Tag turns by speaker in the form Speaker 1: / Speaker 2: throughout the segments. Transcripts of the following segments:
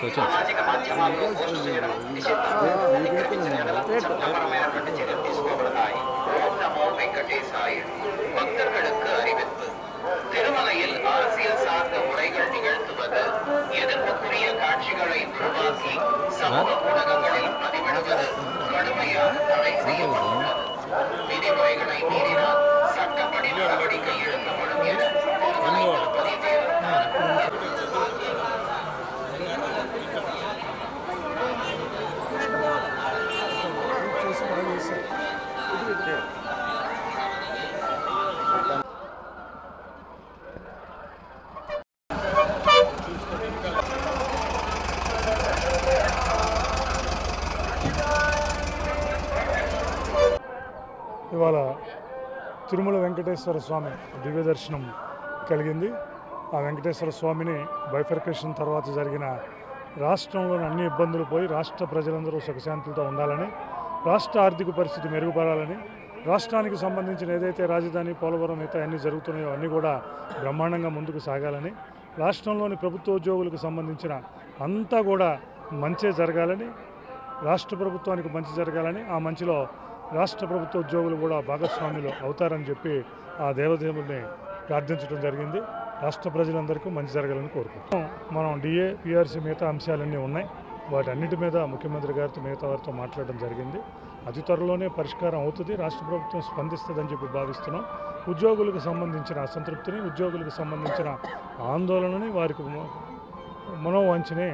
Speaker 1: సామాజిక మాధ్యమాల్లో పోస్టు చేయడం నిషిద్ధం. ఇక్కడ ఇచ్చిన ఎడల చట్టపరమైనటువంటి చర్యలు తీసుకోబడతాయి. ఓం నమో వెంకటేశాయ. பக்தர்களுக்கு அறிவிப்பு. திருமலையில் அரசியல் சார்ந்த உரைகள் நிகழ்த்துவது, எதிர்ப்புக்குரிய காட்சிகளை உருவாக்கி சமூக ஊடகங்களில் பதிவிடுவது கடுமையாக தடை செய்யப்பட்டுள்ளது. விதிமுறைகளை மீறினால் சட்டப்படி நடவடிக்கை எடுக்கப்படும் என திருமலை திருப்பதி தேவஸ்தான
Speaker 2: ఇవాళ తిరుమల వెంకటేశ్వర స్వామి దివ్య దర్శనం కలిగింది. ఆ వెంకటేశ్వర స్వామిని బైఫర్కేషన్ తర్వాత జరిగిన రాష్ట్రంలోని అన్ని ఇబ్బందులు పోయి రాష్ట్ర ప్రజలందరూ సుఖశాంతులతో ఉండాలని, రాష్ట్ర ఆర్థిక పరిస్థితి మెరుగుపడాలని, రాష్ట్రానికి సంబంధించిన ఏదైతే రాజధాని పోలవరం అయితే అన్నీ జరుగుతున్నాయో అన్నీ కూడా బ్రహ్మాండంగా ముందుకు సాగాలని, రాష్ట్రంలోని ప్రభుత్వ ఉద్యోగులకు సంబంధించిన అంతా కూడా మంచి జరగాలని, రాష్ట్ర ప్రభుత్వానికి మంచి జరగాలని, ఆ మంచిలో రాష్ట్ర ప్రభుత్వ ఉద్యోగులు కూడా భాగస్వాములు అవుతారని చెప్పి ఆ దేవదేవుల్ని ప్రార్థించడం జరిగింది. రాష్ట్ర ప్రజలందరికీ మంచి జరగాలని కోరుకుంటున్నాం. మనం డిఏ పిఆర్సీ మిగతా అంశాలన్నీ ఉన్నాయి. వాటన్నిటి మీద ముఖ్యమంత్రి గారితో మిగతా వారితో మాట్లాడడం జరిగింది. అతి త్వరలోనే పరిష్కారం అవుతుంది. రాష్ట్ర ప్రభుత్వం స్పందిస్తుందని చెప్పి భావిస్తున్నాం. ఉద్యోగులకు సంబంధించిన అసంతృప్తిని, ఉద్యోగులకు సంబంధించిన ఆందోళనని, వారికి మనోవాంఛని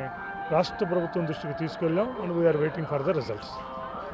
Speaker 2: రాష్ట్ర ప్రభుత్వం దృష్టికి తీసుకెళ్ళాం. And we are waiting for the results.